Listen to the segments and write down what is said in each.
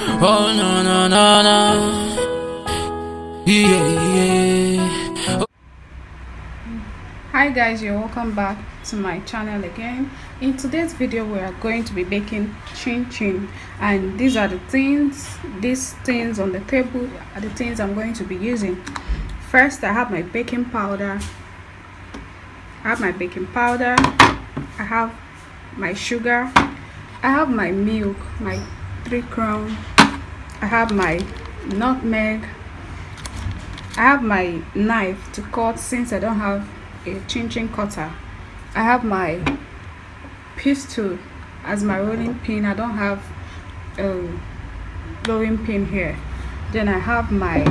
Oh no no no no. Yeah. Hi guys, you're welcome back to my channel again. In today's video we are going to be baking chin chin, and these are the things on the table are the things I'm going to be using. First, I have my baking powder. I have my sugar, I have my milk, my 3 crown, I have my nutmeg, I have my knife to cut since I don't have a chin cutter, I have my pistol as my rolling pin. I don't have a blowing pin here. Then I have my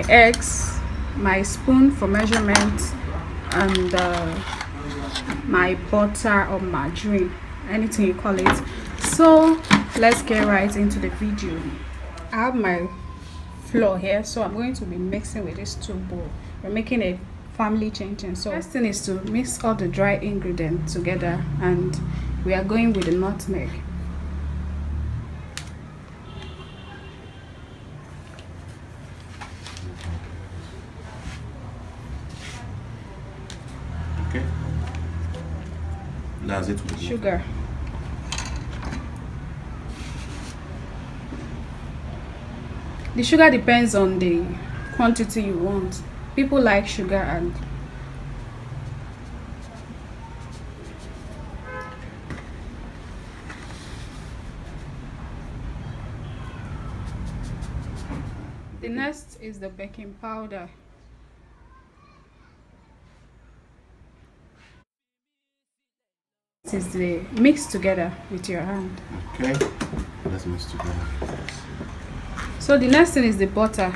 eggs, my spoon for measurement, and my butter or margarine, anything you call it. So let's get right into the video. I have my flour here, so I'm going to be mixing with these 2 bowls. We're making a family chinchin. So first thing is to mix all the dry ingredients together, and we are going with the nutmeg. Okay. That's it. Sugar. The sugar depends on the quantity you want. People like sugar, and the next is the baking powder. This is the mix together with your hand. Okay, let's mix together. So the next thing is the butter.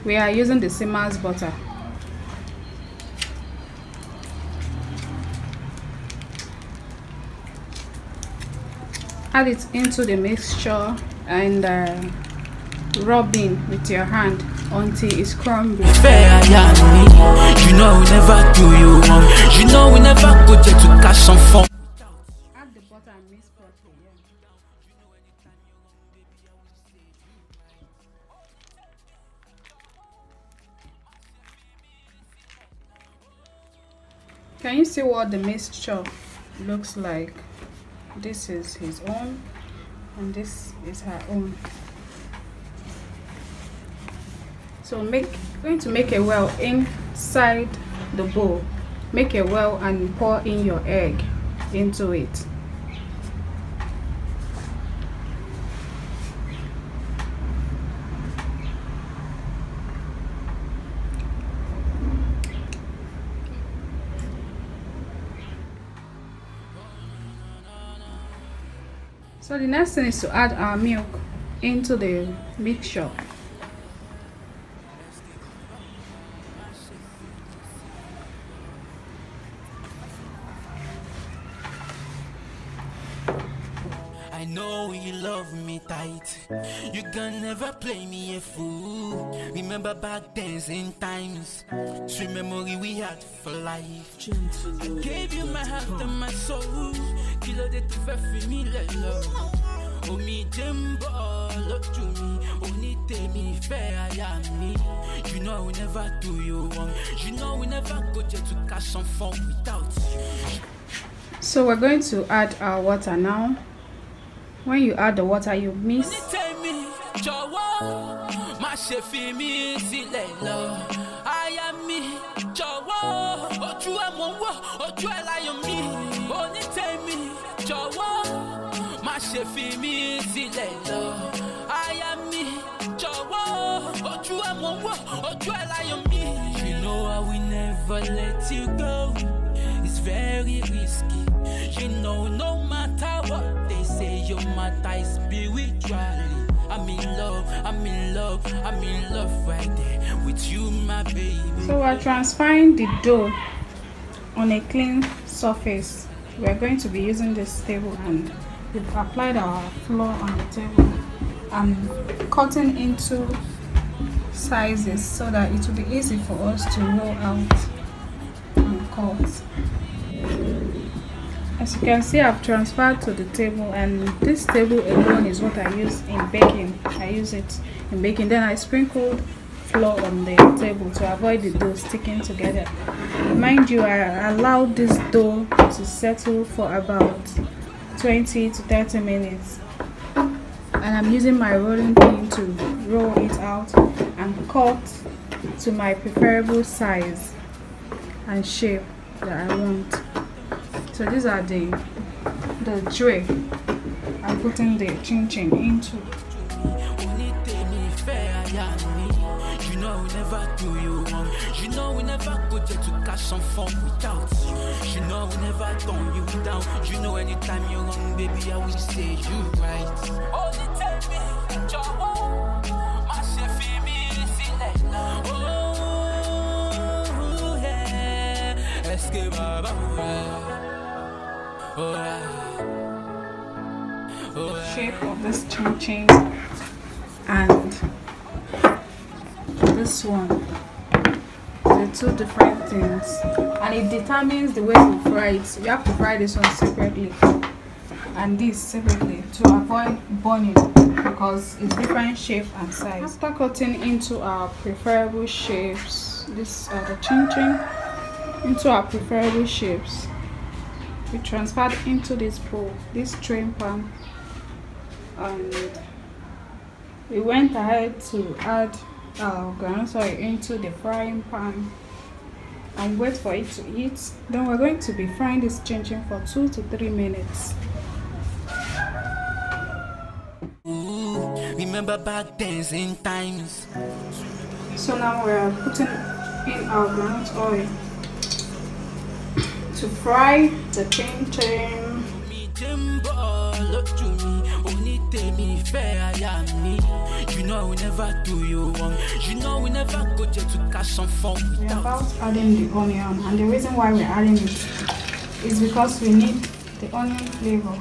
We are using the Simmers butter. Add it into the mixture and rub in with your hand until it's crumbly. Fair, yeah, me. You know we never do you wrong. You know we never go there to catch some fun. Add the butter and mix properly. Yeah. Can you see what the mixture looks like? This is his own and this is her own. So going to make a well inside the bowl. Make a well and pour in your egg into it. So the next thing is to add our milk into the mixture. I know you love me tight. You can never play me a fool. Remember back days in times. Sweet memory we had for life. I gave you my heart and my soul. Kilo de tu fais finir love. Oh me jembo look to me. Only take me fair I me. You know we never do you wrong. You know we never go there to catch some fun without you. So we're going to add our water now. When you add the water, you mix. You know I will never let you go. It's very risky. You know, no matter what they say, your matter is spiritually. I'm in love, I'm in love, I'm in love right there with you, my baby. So we're transferring the dough on a clean surface. We're going to be using this table, and we've applied our flour on the table and cutting into sizes so that it will be easy for us to roll out and cut. As you can see, I've transferred to the table, and this table alone is what I use in baking. I use it in baking. Then I sprinkled flour on the table to avoid the dough sticking together. Mind you, I allowed this dough to settle for about 20 to 30 minutes. And I'm using my rolling pin to roll it out and cut to my preferable size and shape that I want. So these are the tray I'm putting the chinchin into. You know we never do you wrong. You know we never go there to catch some fun without you. You know we never turn you down. You know anytime you're wrong, baby, I will say you right. Only tell me, my chef me select. Oh yeah, escape baba. Shape of this chinchin and this one, the two different things, and it determines the way you fry it. You have to fry this one separately and this separately to avoid burning, because it's different shape and size. After cutting into our preferable shapes, these are the chinchin into our preferable shapes, we transferred into this bowl, this tray pan, and we went ahead to add our groundnut oil into the frying pan and wait for it to heat. Then we're going to be frying this chinchin for 2 to 3 minutes. Ooh, remember back dancing times. So now we're putting in our groundnut oil to fry the chinchin. You know we never do you wrong. You know we never go there to catch some fun We're without. about adding the onion, and the reason why we're adding it is because we need the onion flavor.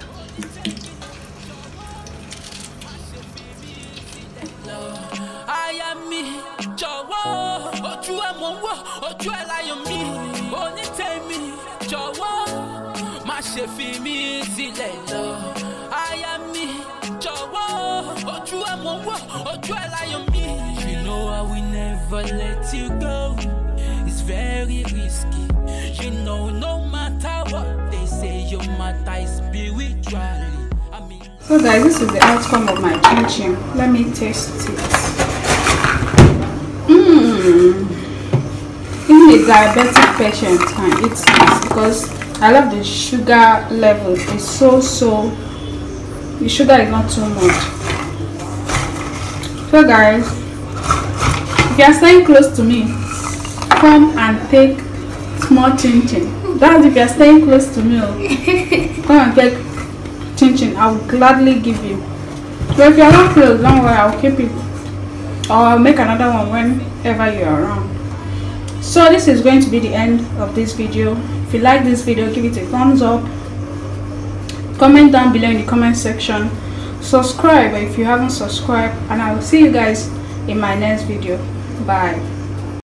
I am me, Jawa, Oju Amonwo, Oju Elayomi, Oni Temi, Jawa, Ma Shefi mi Zilelo. I am me, Jawa, Oju Amonwo, Oju Elayomi. You know I will never let you go. It's very risky. You know no matter what they say, your matter is spiritually. So guys, this is the outcome of my chinchin. Let me taste it. Even a diabetic patient can eat this because I love the sugar level. It's so the sugar is not too much. So guys, if you are staying close to me, come and take small chinchin. That's if you are staying close to me. Come and take chinchin. I will gladly give you. But if you are not close, don't worry, I'll keep it, or I'll make another one whenever you are around. So this is going to be the end of this video. If you like this video, give it a thumbs up, comment down below in the comment section, subscribe if you haven't subscribed, and I will see you guys in my next video. Bye.